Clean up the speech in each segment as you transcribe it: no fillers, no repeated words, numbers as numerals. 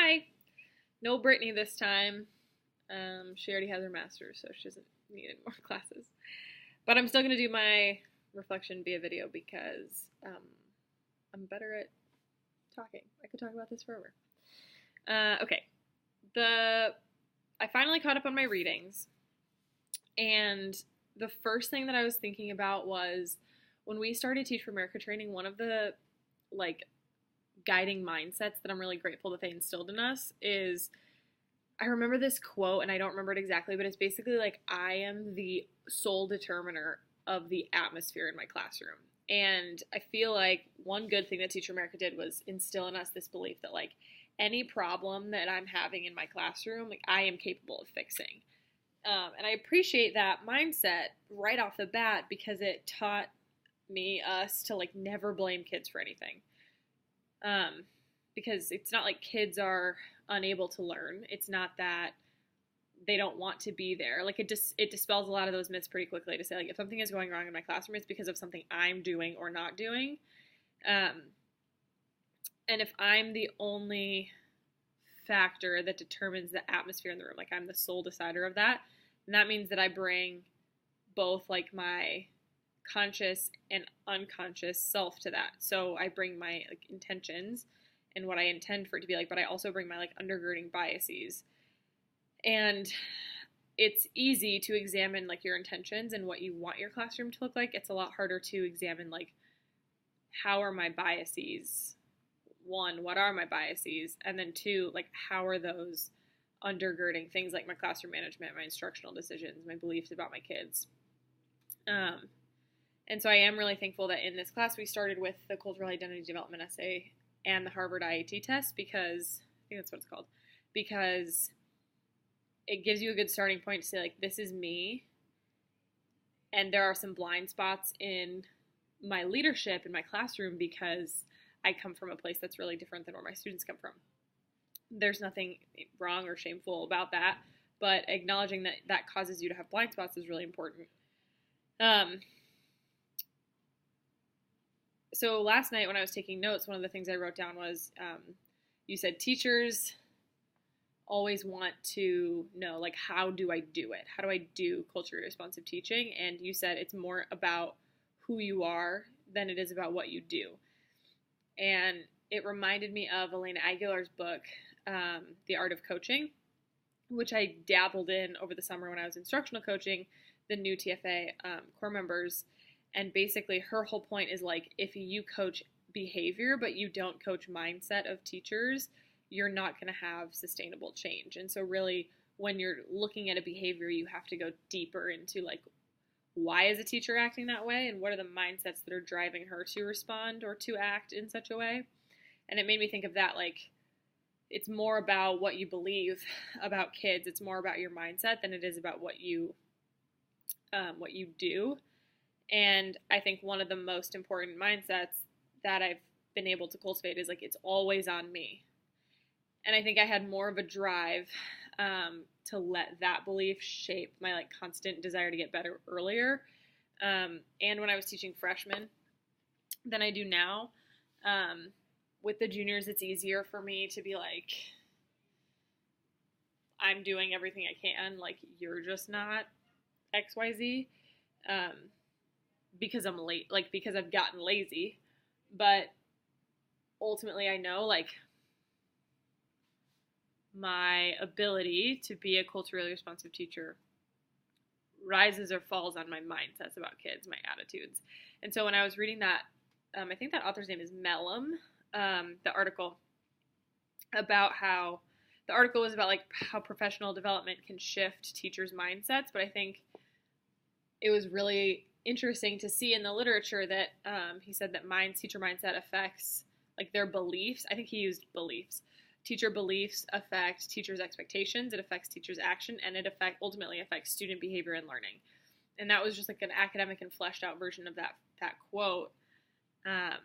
Hi. No Brittany this time. She already has her master's, so she doesn't need any more classes. But I'm still going to do my reflection via video because I'm better at talking. I could talk about this forever. Okay. I finally caught up on my readings, and the first thing that I was thinking about was when we started Teach for America training, one of the guiding mindsets that I'm really grateful that they instilled in us is, I remember this quote and I don't remember it exactly, but it's basically like, I am the sole determiner of the atmosphere in my classroom. And I feel like one good thing that Teach for America did was instill in us this belief that any problem that I'm having in my classroom, I am capable of fixing. And I appreciate that mindset right off the bat because it taught us to never blame kids for anything. Because it's not like kids are unable to learn. It's not that they don't want to be there. It dispels a lot of those myths pretty quickly to say if something is going wrong in my classroom, it's because of something I'm doing or not doing. And if I'm the only factor that determines the atmosphere in the room, I'm the sole decider of that, and that means that I bring both my conscious and unconscious self to that. So I bring my intentions and what I intend for it to be but I also bring my undergirding biases. And it's easy to examine your intentions and what you want your classroom to look like. It's a lot harder to examine how are my biases? One, what are my biases? And then two, how are those undergirding things like my classroom management, my instructional decisions, my beliefs about my kids. And so I am really thankful that in this class we started with the cultural identity development essay and the Harvard IAT test because, I think that's what it's called, because it gives you a good starting point to say this is me, and there are some blind spots in my leadership in my classroom because I come from a place that's really different than where my students come from. There's nothing wrong or shameful about that, but acknowledging that causes you to have blind spots is really important. So last night when I was taking notes, one of the things I wrote down was, you said teachers always want to know, how do I do it? How do I do culturally responsive teaching? And you said it's more about who you are than it is about what you do. And it reminded me of Elena Aguilar's book, The Art of Coaching, which I dabbled in over the summer when I was instructional coaching the new TFA core members. And basically her whole point is if you coach behavior but you don't coach mindset of teachers, you're not going to have sustainable change. And so really when you're looking at a behavior, you have to go deeper into why is a teacher acting that way and what are the mindsets that are driving her to respond or to act in such a way. And it made me think of that it's more about what you believe about kids. It's more about your mindset than it is about what you do. And I think one of the most important mindsets that I've been able to cultivate is it's always on me. And I think I had more of a drive to let that belief shape my constant desire to get better earlier. And when I was teaching freshmen than I do now, with the juniors, it's easier for me to be I'm doing everything I can. You're just not XYZ. Because I'm late, because I've gotten lazy. But ultimately I know my ability to be a culturally responsive teacher rises or falls on my mindsets about kids, my attitudes. And so when I was reading that, I think that author's name is Mellum, the article was about how professional development can shift teachers' mindsets, but I think it was really interesting to see in the literature that he said that teacher mindset affects their beliefs. I think he used beliefs. Teacher beliefs affect teachers' expectations, it affects teachers' action, and it ultimately affects student behavior and learning. And that was just an academic and fleshed out version of that quote. That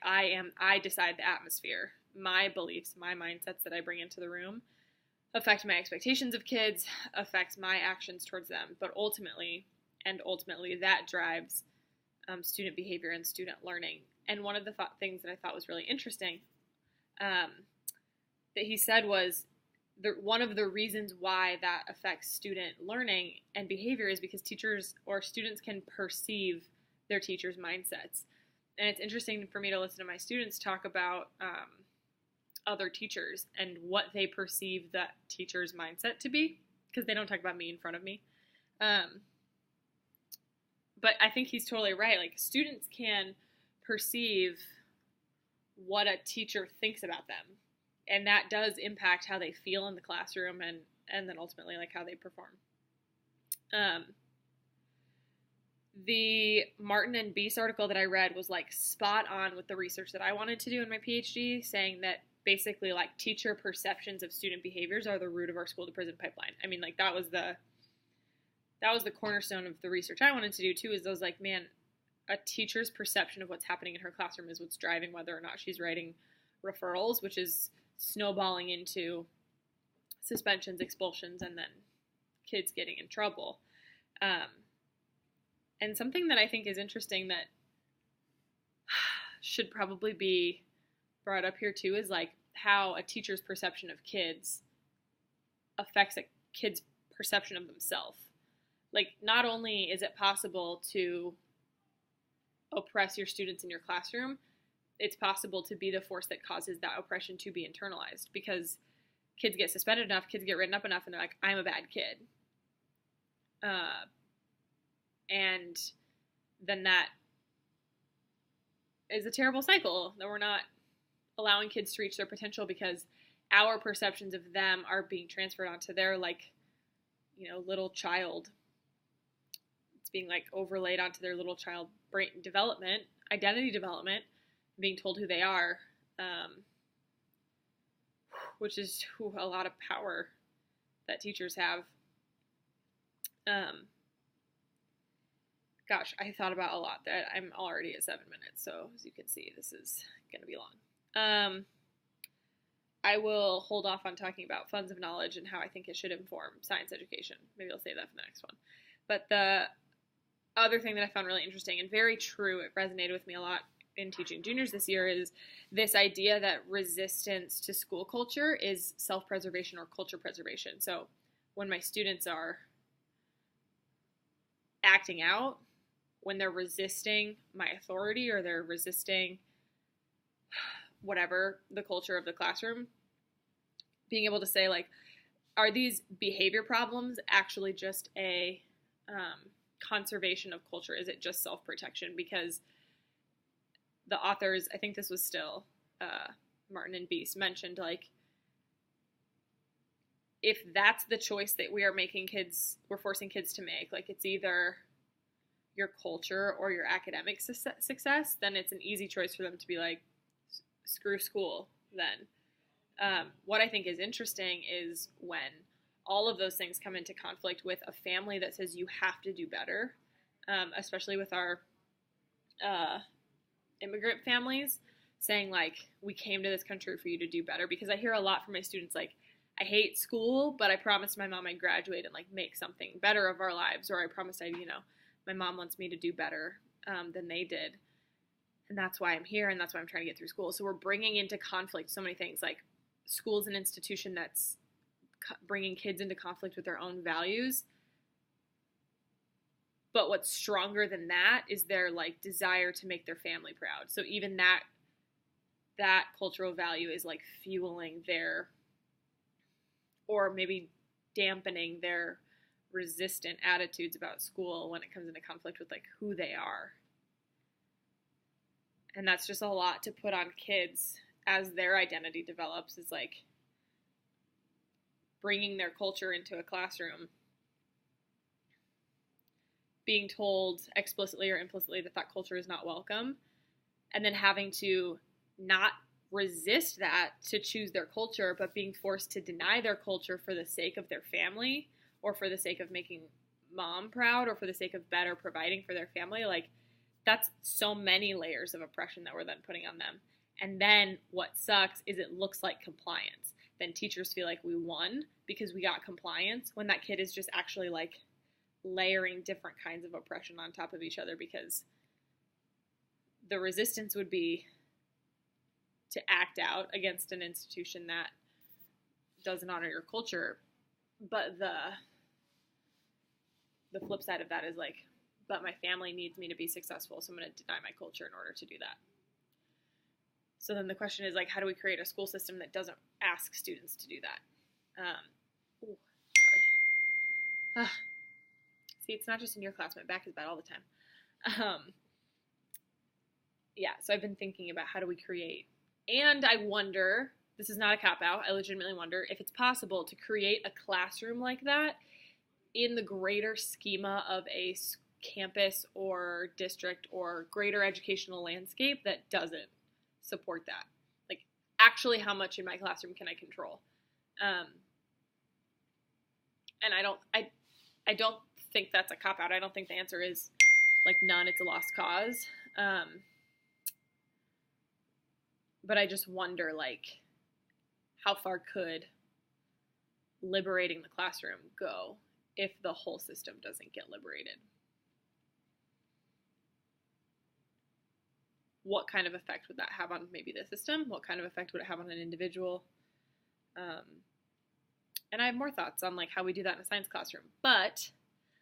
I decide the atmosphere. My beliefs, my mindsets that I bring into the room affect my expectations of kids, affects my actions towards them, but ultimately that drives student behavior and student learning. And one of the things that I thought was really interesting that he said was one of the reasons why that affects student learning and behavior is because teachers or students can perceive their teachers' mindsets. And it's interesting for me to listen to my students talk about other teachers and what they perceive that teacher's mindset to be, because they don't talk about me in front of me. But I think he's totally right. Like, students can perceive what a teacher thinks about them, and that does impact how they feel in the classroom and then ultimately like how they perform. The Martin and Beast article that I read was like spot on with the research that I wanted to do in my PhD, saying that basically like teacher perceptions of student behaviors are the root of our school to prison pipeline. I mean, like that was the cornerstone of the research I wanted to do too, is I was like, man, a teacher's perception of what's happening in her classroom is what's driving whether or not she's writing referrals, which is snowballing into suspensions, expulsions, and then kids getting in trouble. And something that I think is interesting that should probably be brought up here too is like how a teacher's perception of kids affects a kid's perception of themselves. Like, not only is it possible to oppress your students in your classroom, it's possible to be the force that causes that oppression to be internalized, because kids get suspended enough, kids get written up enough, and they're like, I'm a bad kid. And then that is a terrible cycle that we're not allowing kids to reach their potential because our perceptions of them are being transferred onto their, like, you know, little child. It's being like overlaid onto their little child brain development, identity development, being told who they are, which is a lot of power that teachers have. Gosh, I thought about a lot. That I'm already at 7 minutes, so as you can see, this is going to be long. I will hold off on talking about funds of knowledge and how I think it should inform science education. Maybe I'll save that for the next one. But the other thing that I found really interesting and very true, it resonated with me a lot in teaching juniors this year, is this idea that resistance to school culture is self-preservation or culture preservation. So when my students are acting out, when they're resisting my authority or they're resisting whatever the culture of the classroom, being able to say, like, are these behavior problems actually just a conservation of culture? Is it just self-protection? Because the authors, I think this was still Martin and Beast, mentioned, like, if that's the choice that we are making kids, we're forcing kids to make, like, it's either your culture or your academic success, then it's an easy choice for them to be like, screw school then. What I think is interesting is when all of those things come into conflict with a family that says you have to do better, especially with our immigrant families saying, like, we came to this country for you to do better. Because I hear a lot from my students, like, I hate school, but I promised my mom I'd graduate and, like, make something better of our lives, or I promised my mom wants me to do better than they did. And that's why I'm here, and that's why I'm trying to get through school. So we're bringing into conflict so many things, like school's an institution that's bringing kids into conflict with their own values. But what's stronger than that is their, like, desire to make their family proud. So even that cultural value is, like, fueling their, or maybe dampening their resistant attitudes about school when it comes into conflict with, like, who they are. And that's just a lot to put on kids as their identity develops, is like bringing their culture into a classroom, being told explicitly or implicitly that that culture is not welcome, and then having to not resist that to choose their culture, but being forced to deny their culture for the sake of their family, or for the sake of making mom proud, or for the sake of better providing for their family. Like, that's so many layers of oppression that we're then putting on them. And then what sucks is it looks like compliance. Then teachers feel like we won because we got compliance, when that kid is just actually, like, layering different kinds of oppression on top of each other, because the resistance would be to act out against an institution that doesn't honor your culture. But the flip side of that is like, but my family needs me to be successful, so I'm going to deny my culture in order to do that. So then the question is, like, how do we create a school system that doesn't ask students to do that? Sorry. See, it's not just in your class. My back is bad all the time. Yeah, so I've been thinking about how do we create, and I wonder, this is not a cop-out, I legitimately wonder if it's possible to create a classroom like that in the greater schema of a campus or district or greater educational landscape that doesn't support that. Like, actually, how much in my classroom can I control? And I don't think that's a cop-out. I don't think the answer is, like, none, it's a lost cause. But I just wonder, like, how far could liberating the classroom go if the whole system doesn't get liberated? What kind of effect would that have on maybe the system? What kind of effect would it have on an individual? And I have more thoughts on, like, how we do that in a science classroom. But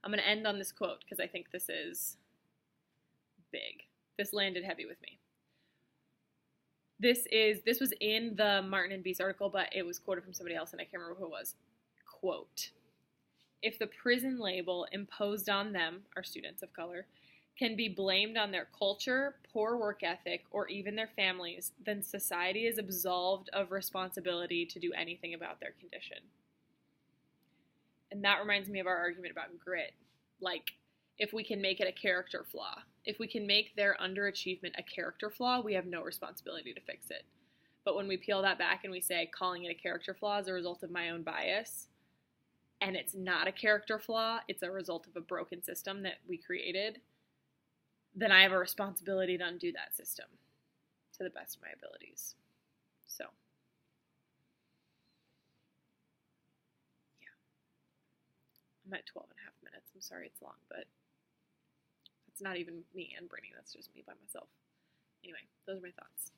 I'm going to end on this quote because I think this is big. This landed heavy with me. This was in the Martin and Beast article, but it was quoted from somebody else, and I can't remember who it was. Quote, "If the prison label imposed on them, our students of color, can be blamed on their culture, poor work ethic, or even their families, then society is absolved of responsibility to do anything about their condition." And that reminds me of our argument about grit. Like, if we can make it a character flaw, if we can make their underachievement a character flaw, we have no responsibility to fix it. But when we peel that back and we say calling it a character flaw is a result of my own bias, and it's not a character flaw, it's a result of a broken system that we created, then I have a responsibility to undo that system to the best of my abilities. So, yeah. I'm at 12 and a half minutes. I'm sorry it's long, but that's not even me and Brittany. That's just me by myself. Anyway, those are my thoughts.